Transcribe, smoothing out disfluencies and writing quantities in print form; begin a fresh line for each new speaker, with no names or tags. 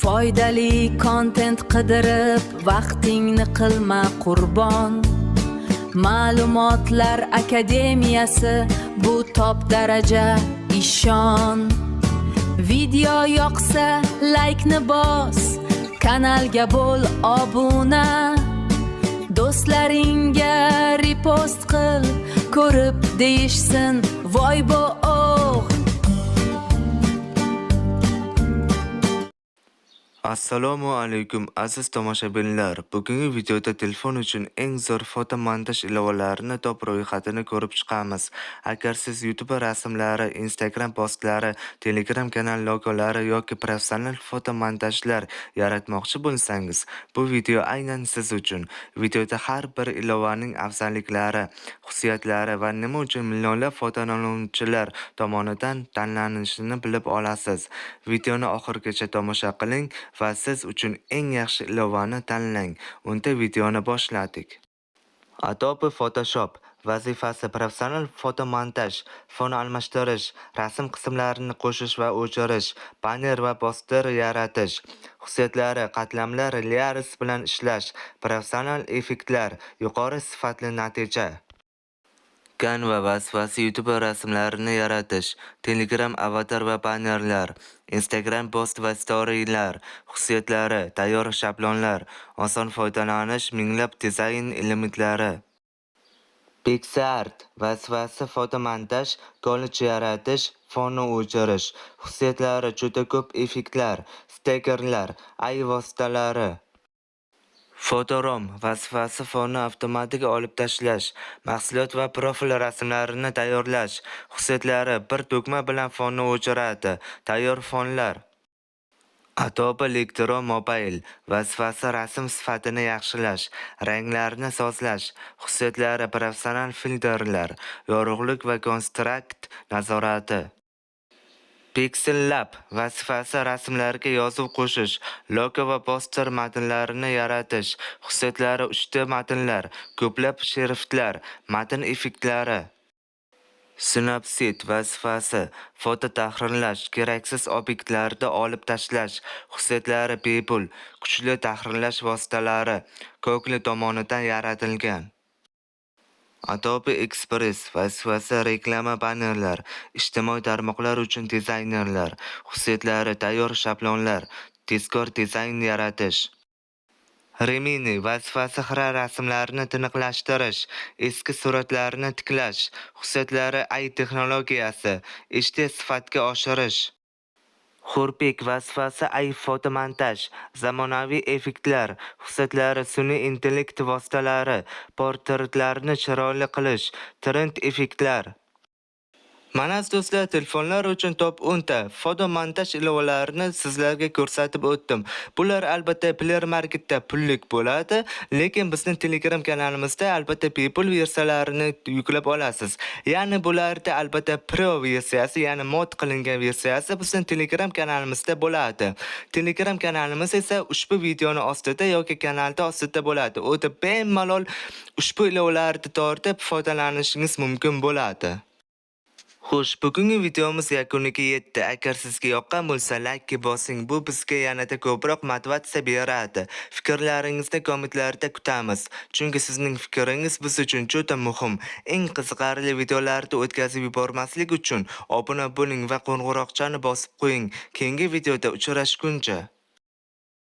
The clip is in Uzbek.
Foydali kontent qidirib vaqtingni qilma qurbon. Ma'lumotlar akademiyasi bu top daraja ishon. Video yoqsa like-ni bos, kanalga bo'l obuna. Do'stlaringga repost qil, ko'rib deyishsin voy bo oh.
Assalomu alaykum aziz tomoshabinlar. Bugungi videoda telefon uchun eng zo'r foto montaj ilovalarini top ro'yxatini ko'rib chiqamiz. Agar siz YouTube rasmlari, Instagram postlari, Telegram kanal logolari yoki professional foto montajlar yaratmoqchi bo'lsangiz, bu video aynan siz uchun. Videoda har bir ilovaning afzalliklari, xususiyatlari va nima uchun millionlab foydalanuvchilar tomonidan tanlanishini bilib olasiz. Videoni oxirigacha tomosha qiling va siz uchun eng yaxshi ilovani tanlang. Unda videoni boshladik. Adobe Photoshop vazifasi professional foto montaj, fon almashtirish, rasm qismlarini qo'shish va o'chirish, banner va poster yaratish. Xususiyatlari: qatlamlar, layers bilan ishlash, professional effektlar, yuqori sifatli natija. Canva vazifasi YouTube rasmlarini yaratish, Telegram avatar va bannerlar, Instagram post va storylar. Xususiyatlari: tayyor shablonlar, oson foydalanish, minglab dizayn elementlari. PixArt vazifasi foto montaj, kollej yaratish, fonni o'chirish. Xususiyatlari: juda ko'p effektlar, stikerlar, AI vositalari. Fotorom vazifasi fonni avtomatik olib tashlash, mahsulot va profil rasmlarini tayyorlash. Xususiyatlari: bir tugma bilan fonni o'chiradi. Tayyor fonlar. Adobe Lightroom Mobile vazifasi rasm sifatini yaxshilash, ranglarni sozlash. Xususiyatlari: professional filtrlar, yorug'lik va kontrast nazorati. Pixel Lab vazifasi rasmlarga yozuv qo'shish, logo va poster matnlarini yaratish. Xususiyatlari: 3D matnlar, ko'plab shriftlar, matn effektlari. Snapseed vazifasi foto tahrirlash, keraksiz obyektlarni olib tashlash. Xususiyatlari: bepul, kuchli tahrirlash vositalari, Google tomonidan yaratilgan. Adobe Express vazifasi reklama bannerlar, ijtimoiy tarmoqlar uchun dizaynerlar. Xususiyatlari: tayyor shablonlar, tezkor dizayn yaratish. Remini vazifasi xira rasmlarni tiniqlashtirish, eski suratlarni tiklash. Xususiyatlari: AI texnologiyasi, HD sifatga oshirish. Xurpik vazifasi AI foto montaj, zamonaviy effektlar. Xususiyatlari: sun'iy intellekt vositalari, portretlarni chiroyli qilish, trend effektlar. Mana do'stlar, telefonlar uchun top 10 ta foto montaj ilovalarini sizlarga ko'rsatib o'tdim. Bular albatta Play Marketda pullik bo'ladi, lekin bizning Telegram kanalimizda albatta bepul versiyalarini yuklab olasiz. Ya'ni bularda albatta Pro versiyasi, ya'ni mod qilingan versiyasi bizning Telegram kanalimizda bo'ladi. Telegram kanalimiz esa ushbu videoni ostida yoki kanalda ostida bo'ladi. O'ta bemalol ushbu ilovalarni tortib foydalanishingiz mumkin bo'ladi. Xo'sh, bugungi videomiz yakuniga yetdi. Agar sizga yoqqan bo'lsa, like bosing. Bu bizga yanada ko'proq motivatsiya beradi. Fikrlaringizni kommentlarda kutamiz. Chunki sizning fikringiz biz uchun juda muhim. Eng qiziqarli videolarni o'tkazib yubormaslik uchun obuna bo'ling va qo'ng'iroqchani bosib qo'ying. Keyingi videoda uchrashguncha